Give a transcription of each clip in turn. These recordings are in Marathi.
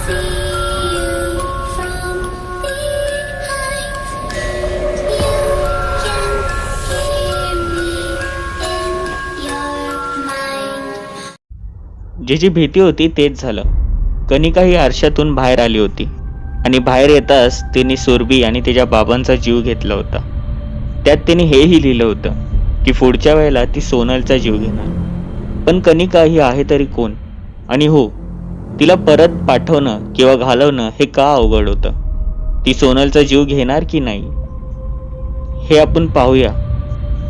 जी भीती होती तेच झालं. कनिका ही आरशातून बाहेर आली होती आणि बाहेर येताच तिने सुरभी आणि तिच्या बाबांचा जीव घेतला होता. त्यात तिने हेही लिहिलं होतं की पुढच्या वेळेला ती सोनलचा जीव घेणार. पण कनिका ही आहे तरी कोण? आणि हो, तिला परत पाठवणं किंवा घालवणं हे का अवघड होतं? ती सोनलचा जीव घेणार की नाही हे आपण पाहूया.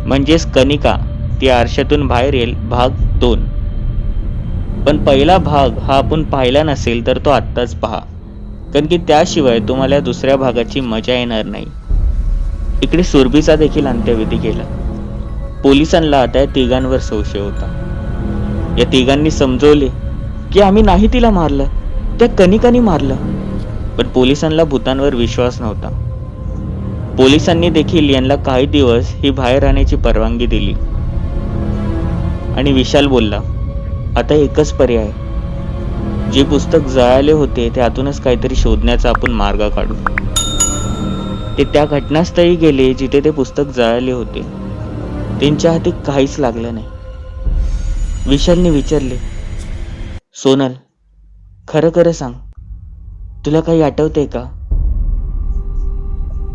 म्हणजेच कनिका ती आरशातून बाहेर येईल भाग 2. पण पहिला भाग हा आपण पाहिला नसेल तर तो आत्ताच पहा, कारण की त्याशिवाय तुम्हाला दुसऱ्या भागाची मजा येणार नाही. इकडे सुरभीचा देखील अंत्यविधी केला. पोलिसांना त्या तिघांवर संशय होता. या तिघांनी समजवले की आम्ही नाही तिला मारलं, त्या कनिकाने मारलं. पण पोलिसांना भूतांवर विश्वास नव्हता. पोलिसांनी देखील यांना काही दिवस ही बाहेर राहण्याची परवानगी दिली. आणि विशाल बोलला, आता एकच पर्याय, जे पुस्तक जळाले होते त्यातूनच काहीतरी शोधण्याचा आपण मार्ग काढू. ते त्या घटनास्थळी गेले जिथे ते पुस्तक जळाले होते. त्यांच्या हाती काहीच लागलं नाही. विशालने विचारले, सोनल, खरं खरं सांग, तुला काही आठवतंय का?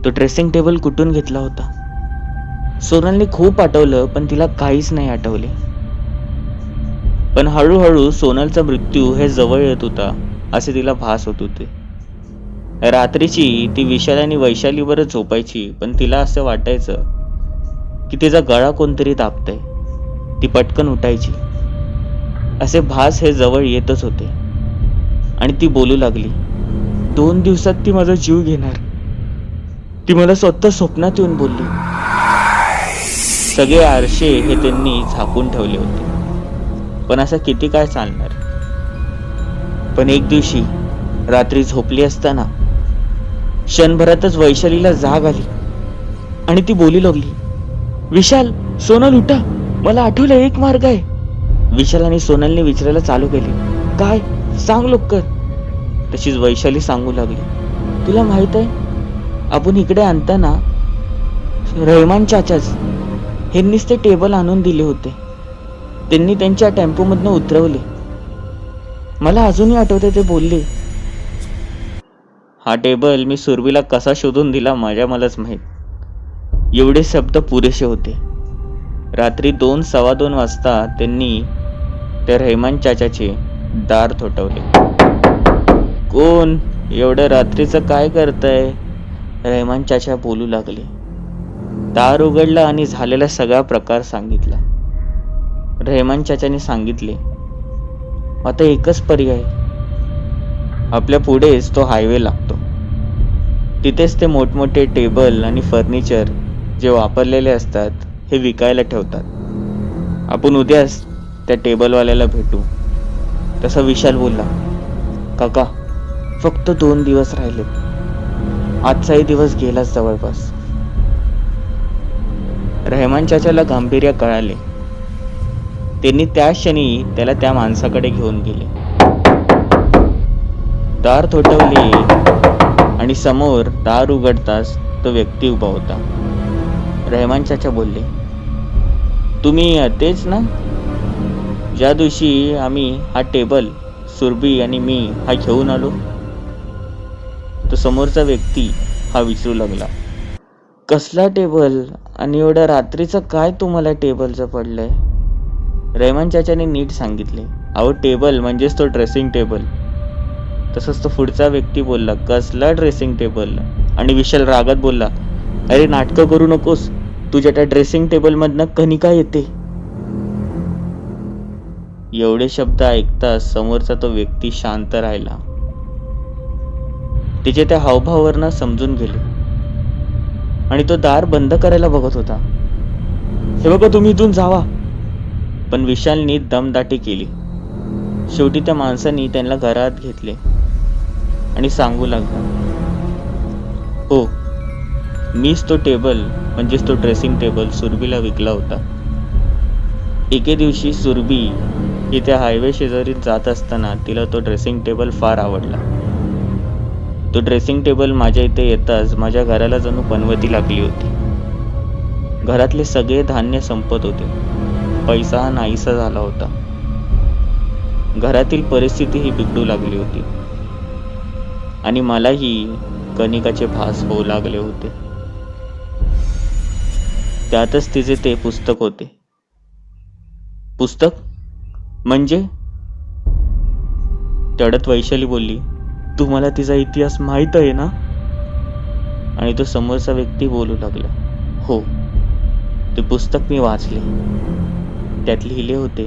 तो ड्रेसिंग टेबल कुठून घेतला होता? सोनलने खूप आठवलं पण तिला काहीच नाही आठवले. पण हळूहळू सोनलचा मृत्यू हे जवळ येत होता असे तिला भास होत होते. रात्रीची ती विशाल आणि वैशालीवरच झोपायची, पण तिला असं वाटायचं की तिचा गळा कोणतरी दाबतंय. ती पटकन उठायची. असे भास हे जवळ येतच होते. आणि ती बोलू लागली, 2 दिवसात ती माझा जीव घेणार. ती मला स्वतः स्वप्नात येऊन बोलली. सगळे आरशे हे त्यांनी झाकून ठेवले होते. पण असं किती काय चालणार? पण एक दिवशी रात्री झोपली असताना क्षणभरातच वैशालीला जाग आली आणि ती बोलू लागली, विशाल, सोनल उठा, मला आठवलं एक मार्ग आहे. विशाल आणि सोनलने विचारायला चालू केले, काय? सांग लवकर. तशीच वैशाली सांगू लागली, तुला माहित आहे, आपण इकडे आणताना रहमान चाचाच ह्यांनीच ते टेबल आणून दिले होते. त्यांनी त्यांच्या टेम्पोमधनं उतरवले. मला अजूनही आठवते ते बोलले, हा टेबल मी सुरभीला कसा शोधून दिला मलाच माहीत. एवढे शब्द पुरेसे होते. रात्री 2-2:15 वाजता त्यांनी त्या रहमान चाचाचे दार ठोठावले. कोण? एवढं रात्रीचं काय करताय? रहमान चाचा बोलू लागले. दार उघडला आणि झालेला सगळा प्रकार सांगितला. रहमान चाचाने सांगितले, आता एकच पर्याय, आपल्या पुढेच तो हायवे लागतो. तिथेच ते मोठमोठे टेबल आणि फर्निचर जे वापरलेले असतात हे विकायला ठेवतात. आपण उद्याच त्या टेबलवाल्याला भेटू. तसा विशाल बोलला, काका, फक्त 2 दिवस राहिले. आजचाही दिवस गेलाच जवळपास. रहमान चाचाला गांभीर्य कळाले. त्यांनी त्या क्षणी त्याला त्या माणसाकडे घेऊन गेले. दार ठोठावले आणि समोर दार उघडताच तो व्यक्ती उभा होता. रहमान चाचा बोलले, तुम्ही तेच ना, ज्या दिवशी आम्ही हा टेबल सुरभी आणि मी हा घेऊन आलो? तो समोरचा व्यक्ती हा विचारू लागला, कसला टेबल आणि एवढ्या रात्रीचं काय तुम्हाला टेबलचं पडलंय? रहमान चाचाने नीट सांगितले, अहो टेबल म्हणजेच तो ड्रेसिंग टेबल. तसंच तो पुढचा व्यक्ती बोलला, कसला ड्रेसिंग टेबल? आणि विशाल रागात बोलला, अरे नाटकं करू नकोस, तुझ्या त्या ड्रेसिंग टेबल मधनं कनिका येते. एवढे शब्द ऐकताच समोरचा तो व्यक्ती शांत राहिला. तिचे त्या हावभावावरनं समजून गेले आणि तो दार बंद करायला बघत होता. हे बघा, तुम्ही इथून जावा. पण विशालनी दमदाटी केली. शेवटी त्या माणसाने त्यांना घरात घेतले आणि सांगू लागला, हो, मीच तो टेबल म्हणजेच तो ड्रेसिंग टेबल सुरभीला विकला होता. एके दिवशी सुरभी ही त्या हायवे शेजारी जात असताना तिला तो ड्रेसिंग टेबल फार आवडला. तो ड्रेसिंग टेबल माझ्या इथे येताच माझ्या घराला जणू पनवती लागली होती. घरातले सगळे धान्य संपत होते. पैसा नाहीसा झाला होता. घरातील परिस्थिती ही बिघडू लागली होती आणि मलाही कणिकाचे भास होऊ लागले होते. त्यातच तिचे ते पुस्तक होते. पुस्तक म्हणजे? तेवढ्यात वैशाली बोलली, तुम्हाला तिचा इतिहास माहित आहे ना? आणि तो समोरचा व्यक्ती बोलू लागला, हो, ते पुस्तक मी वाचले. त्यात लिहिले होते,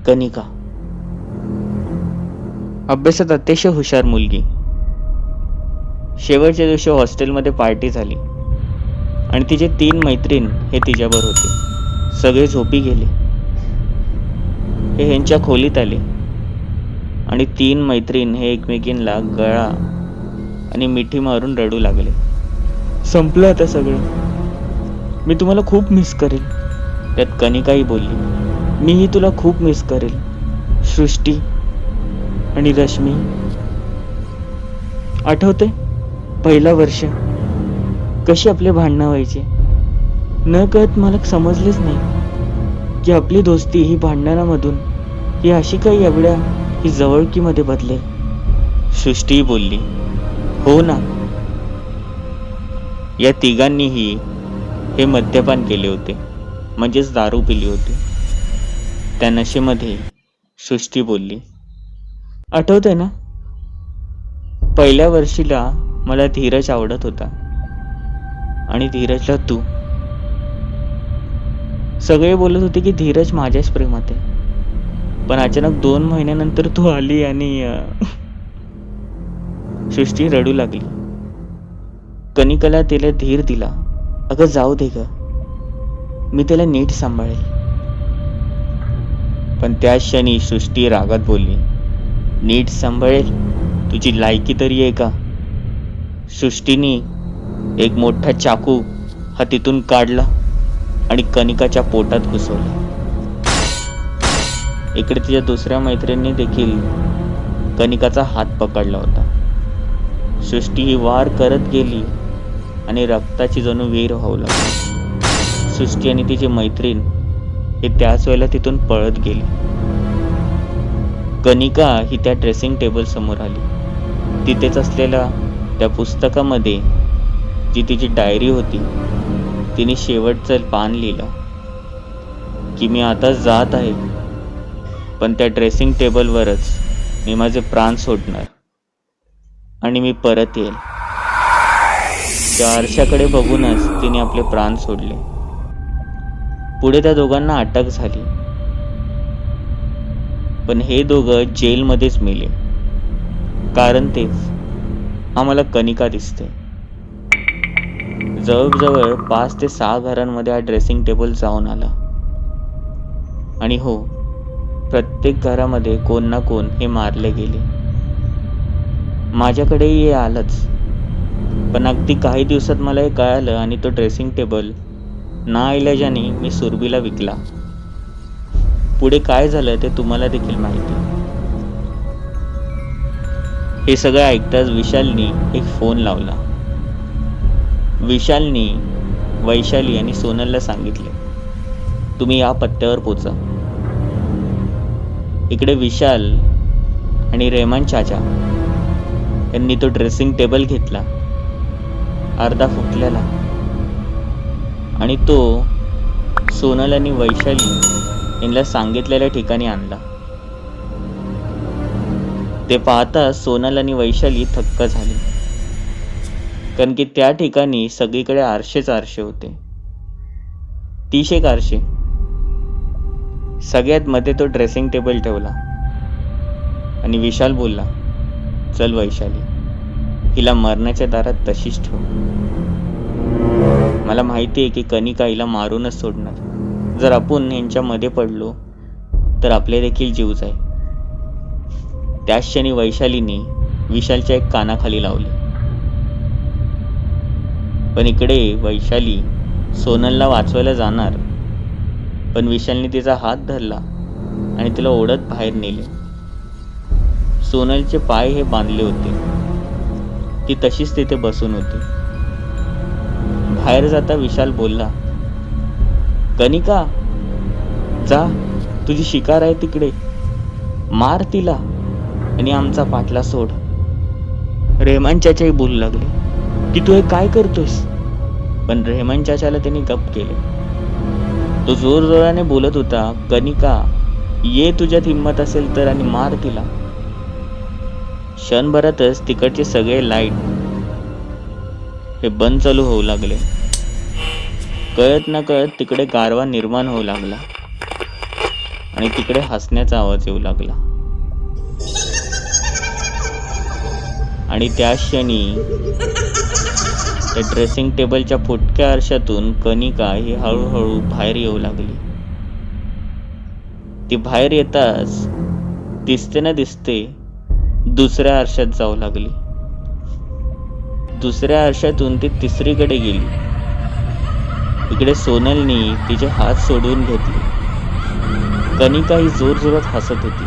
कणिका अभ्यासात अतिशय हुशार मुलगी. शेवटच्या दिवशी हॉस्टेलमध्ये पार्टी झाली आणि तिचे 3 मैत्रीण हे तिच्यावर होते. सगळे झोपी गेले. हे ह्यांच्या खोलीत आले आणि 3 मैत्रीण हे एकमेकींना गळा आणि मिठी मारून रडू लागले. संपलं आता सगळं. मी तुम्हाला खूप मिस करेल. त्यात कणिकाही बोलली, मीही तुला खूप मिस करेल. सृष्टी आणि रश्मी. आठवते पहिला वर्ष कशी आपले भांडणं व्हायचे. न कळत मला समजलेच नाही की आपली दोस्ती ही भांडणामधून ही अशी काही एवढ्या ही जवळकीमध्ये बदलेल. सृष्टी बोलली, हो ना. या तिघांनीही हे मद्यपान केले होते, म्हणजेच दारू पिली होती. त्या नशेमध्ये सृष्टी बोलली, आठवतंय ना, पहिल्या वर्षीला मला धीरज आवडत होता आणि धीरजला तू. सगळे बोलत होते की धीरज माझ्याच प्रेमात आहे, पण अचानक 2 महिन्यानंतर तू आली आणि सृष्टी रडू लागली. कणिकाला तिला धीर दिला. अगं जाऊ दे ग, मी त्याला नीट सांभाळेल. पण त्याच क्षणी सृष्टी रागात बोलली, नीट सांभाळेल? तुझी लायकी तरी आहे का? सृष्टीने एक मोठा चाकू हातीतून काढला आणि कणिकाच्या पोटात घुसवला. इकडे तिच्या दुसऱ्या मैत्रिणीने देखील कणिकाचा हात पकडला होता. सृष्टी ही वार करत गेली आणि रक्ताची जणू विहीर वाहू लागली. सृष्टी आणि तिची मैत्रीण हे त्याच वेळेला तिथून पळत गेली. कणिका ही त्या ड्रेसिंग टेबल समोर आली. तिथेच असलेल्या त्या पुस्तकामध्ये जी तिची डायरी होती, तिने शेवटचं पान लिहिलं की मी आता जात आहे, पण त्या ड्रेसिंग टेबलवरच मी माझे प्राण सोडणार आणि मी परत येईल. त्या आरशाकडे बघूनच तिने आपले प्राण सोडले. पुढे त्या दोघांना अटक झाली, पण हे दोघं जेलमध्येच मेले. कारण तेच, आम्हाला कणिका दिसते. जवळजवळ 5 ते 6 घरांमध्ये हा ड्रेसिंग टेबल जाऊन आला. आणि हो, प्रत्येक घरामध्ये कोण ना कोण हे मारले गेले. माझ्याकडेही हे आलंच, पण अगदी काही दिवसात मला हे कळालं आणि तो ड्रेसिंग टेबल नाइलाजाने मी सुरभीला विकला. पुढे काय झालं ते तुम्हाला देखील माहिती. हे सगळं ऐकताच विशालनी एक फोन लावला. विशालनी वैशाली आणि सोनलला सांगितले, तुम्ही या पत्त्यावर पोचा. इकडे विशाल आणि रेहमान चाचा यांनी तो ड्रेसिंग टेबल घेतला, अर्धा फुटलेला, आणि तो सोनल आणि वैशाली यांना सांगितलेल्या ठिकाणी आणला. ते पाहता सोनल आणि वैशाली थक्क झाली, कारण की त्या ठिकाणी सगळीकडे आरशेच आरशे होते. 30 आरशे. सगळ्यात मध्ये तो ड्रेसिंग टेबल ठेवला आणि विशाल बोलला, चल वैशाली, हिला मरणाच्या दारात तशीच ठेव. मला माहिती आहे की कणिका हिला मारूनच सोडणार. जर आपण यांच्या मध्ये पडलो तर आपले देखील जीव जाईल. त्याच क्षणी वैशालीने विशालच्या एक कानाखाली लावली. पण इकडे वैशाली सोनलला वाचवायला जाणार, पण विशालने तिचा हात धरला आणि तिला ओढत बाहेर नेले. सोनलचे पाय हे बांधले होते ती तशीच तिथे बसून होती. बाहेर जाता विशाल बोलला, कनिका, जा, तुझी शिकार आहे तिकडे, मार तिला आणि आमचा पाटला सोड. रेहमान चाचाही बोलू लागले की तू हे काय करतोस, पण रेहमान चाचाला त्यांनी गप केले. तो जोरजोराने बोलत होता, कनिका, ये तुझ्यात हिंमत असेल तर आणि मार तिला. क्षणभरातच तिकडचे सगळे लाईट हे बंद चालू होऊ लागले. कळत न कळत तिकडे गारवा निर्माण होऊ लागला आणि तिकडे हसण्याचा आवाज येऊ लागला. आणि त्या क्षणी त्या ड्रेसिंग टेबलच्या फुटक्या आरशातून कनिका ही हळूहळू बाहेर येऊ लागली. ती बाहेर येताच दिसते ना दिसते दुसऱ्या आरशात जाऊ लागली. दुसऱ्या आरशातून ती तिसरीकडे गेली. इकडे सोनलनी तिचे हात सोडून घेतले. कनिका ही जोरजोरात हसत होती.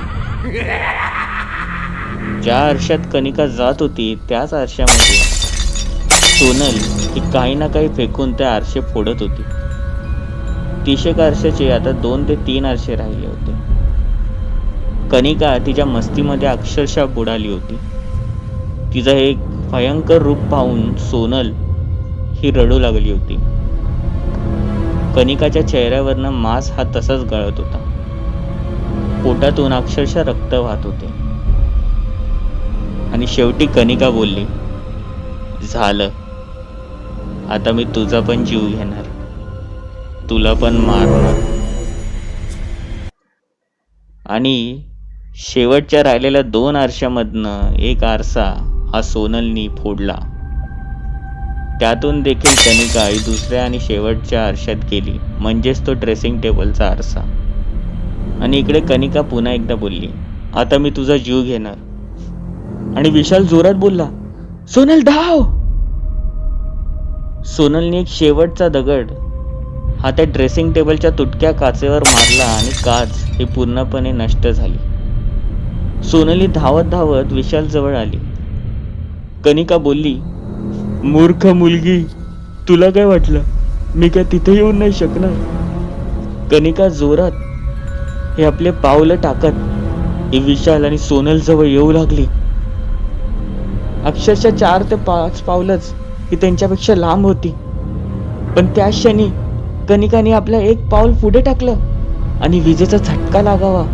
ज्या आरशात कनिका जात होती त्याच आरशामध्ये सोनल ही काही ना काही फेकून त्या आरशे फोडत होती. 30 आरशाचे आता 2 ते 3 आरशे राहिले होते. कनिका तिच्या मस्तीमध्ये अक्षरशः बुडाली होती. तिचं एक भयंकर रूप पाहून सोनल ही रडू लागली होती. कनिकाच्या चेहऱ्यावरनं मांस हा तसाच गळत होता. पोटातून अक्षरशः रक्त वाहत होते. आणि शेवटी कनिका बोलली, झालं, आता मी तुझा पण जीव घेणार, तुला पण मारणार. आणि शेवटच्या राहिलेल्या 2 आरशामधनं एक आरसा हा सोनलनी फोडला. त्यातून देखील कनिका ही दुसऱ्या आणि शेवटच्या आरशात गेली, म्हणजेच तो ड्रेसिंग टेबलचा आरसा. आणि इकडे कनिका पुन्हा एकदा बोलली, आता मी तुझा जीव घेणार. आणि विशाल जोरात बोलला, सोनल धाव. सोनलने एक शेवटचा दगड हा त्या ड्रेसिंग टेबलच्या तुटक्या काचेवर मारला आणि काच ही पूर्णपणे नष्ट झाली. सोनली धावत धावत विशाल जवळ आली. कनिका बोलली, मूर्ख मुलगी, तुला काय वाटलं मी काय तिथे येऊन नाही शकणार. कनिका जोरात हे आपले पावलं टाकत ही विशाल आणि सोनल जवळ येऊ लागली. अक्षरशः 4 ते 5 पावलंच ही त्यांच्यापेक्षा लांब होती. पण त्या क्षणी कनिकाने आपलं एक पाऊल पुढे टाकलं आणि विजेचा झटका लागावा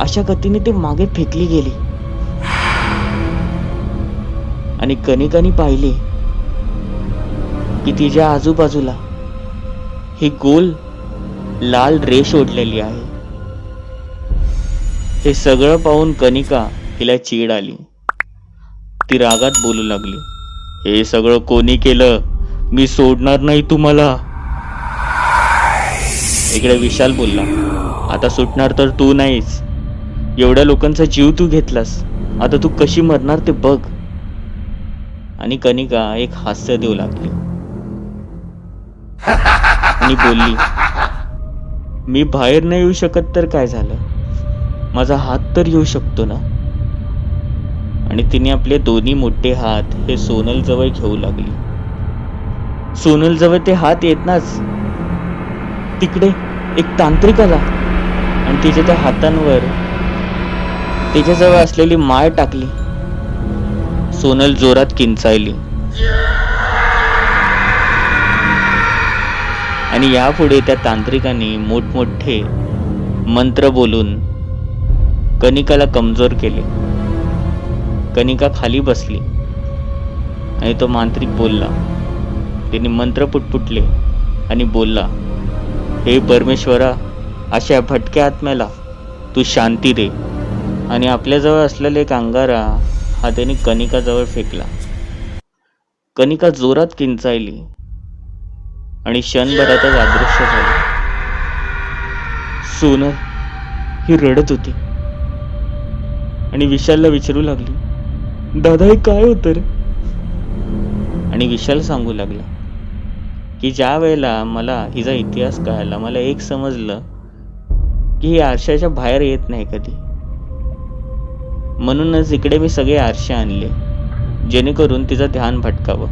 अशा गतीने ती मागे फेकली गेली. आणि कनिकाने पाहिले की तिच्या आजूबाजूला ही गोल लाल रेष ओढलेली आहे. हे सगळं पाहून कनिका हिला चीड आली. ती रागात बोलू लागली, हे सगळं कोणी केलं, मी सोडणार नाही तुम्हाला. इकडे विशाल बोलला, आता सुटणार तर तू नाहीस. एवढ्या लोकांचा जीव तू घेतलास, आता तू कशी मरणार ते बघ. आणि कनिका एक हास्य देऊ लागली आणि बोलली, मी बाहेर नाही येऊ शकत तर काय झालं, माझा हात तर येऊ शकतो ना. आणि तिने आपले दोन्ही मोठे हात हे सोनल जवळ घेऊ लागली. सोनल जवळ ते हात येतनाच तिकडे एक तांत्रिक आला आणि तिच्या त्या हातांवर तिच्याजवळ असलेली माळ टाकली. सोनल जोरात किंचाळली. आणि यापुढे त्या तांत्रिकाने मोठमोठे मंत्र बोलून कनिकाला कमजोर केले. कनिका खाली बसली आणि तो मांत्रिक बोलला. त्याने मंत्र पुटपुटले आणि बोलला, हे परमेश्वरा, अशा भटक्या आत्म्याला तू शांती दे. आणि आपल्याजवळ असलेला एक अंगारा हा त्याने कनिकाजवळ फेकला. कनिका जोरात किंचाळली आणि क्षणभरातच अदृश्य झाली. सोनल ही रडत होती आणि विशालला विचारू लागली, दादा हे काय होतं रे. आणि विशाल सांगू लागला की ज्या वेळेला मला हिचा इतिहास कळाला, मला एक समजलं की ही आरशाच्या बाहेर येत नाही कधी. म्हणूनच इकडे मी सगळे आरसे आणले, जेणेकरून तिचं ध्यान भटकावं.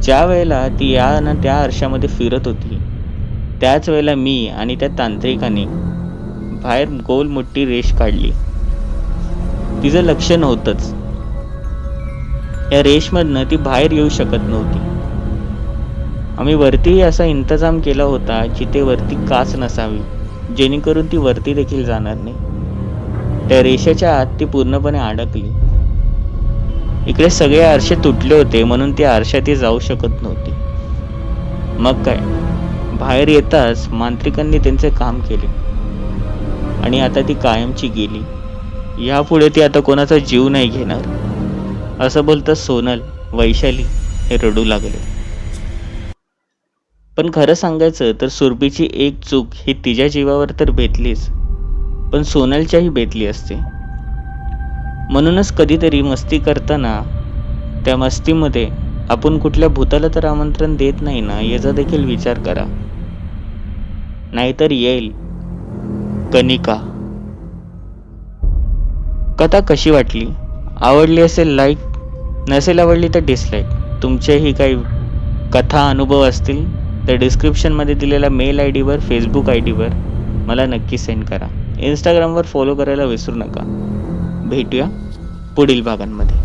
ज्या वेळेला ती या ना त्या आरशामध्ये फिरत होती, त्याच वेळेला मी आणि त्या तांत्रिकाने बाहेर गोल मोठी रेष काढली. तिचं लक्ष नव्हतंच. या रेषमधनं ती बाहेर येऊ शकत नव्हती. आम्ही वरती असा इंतजाम केला होता जिथे वरती काच नसावी, जेणेकरून ती वरती देखील जाणार नाही. त्या रेषेच्या आत ती पूर्णपणे अडकली. इकडे सगळे आरसे तुटले होते, म्हणून ती आरशात जाऊ शकत नव्हती. मग काय, बाहेर येताच मांत्रिकांनी त्यांचे काम केले आणि आता ती कायमची गेली. यापुढे ती आता कोणाचा जीव नाही घेणार, असं बोलता सोनल, वैशाली हे रडू लागले. पण खरं सांगायचं तर सुरभीची एक चूक ही तिच्या जीवावर तर बेतलीच, पण सोनलच्याही बेतली असते. म्हणूनच कधीतरी मस्ती करताना त्या मस्तीमध्ये आपण कुठल्या भूताला तर आमंत्रण देत नाही ना, याचा देखील विचार करा. नाहीतर येईल कनिका. कथा कशी वाटली? आवडली असेल लाईक, नसेल आवडली तर डिसलाईक. तुमचेही काही कथा अनुभव असतील तर डिस्क्रिप्शनमध्ये दिलेल्या मेल आय डीवर, फेसबुक आय डीवर मला नक्की सेंड करा. इंस्टाग्रामवर फॉलो करायला विसरू नका. भेटूया पुढील भागांमध्ये.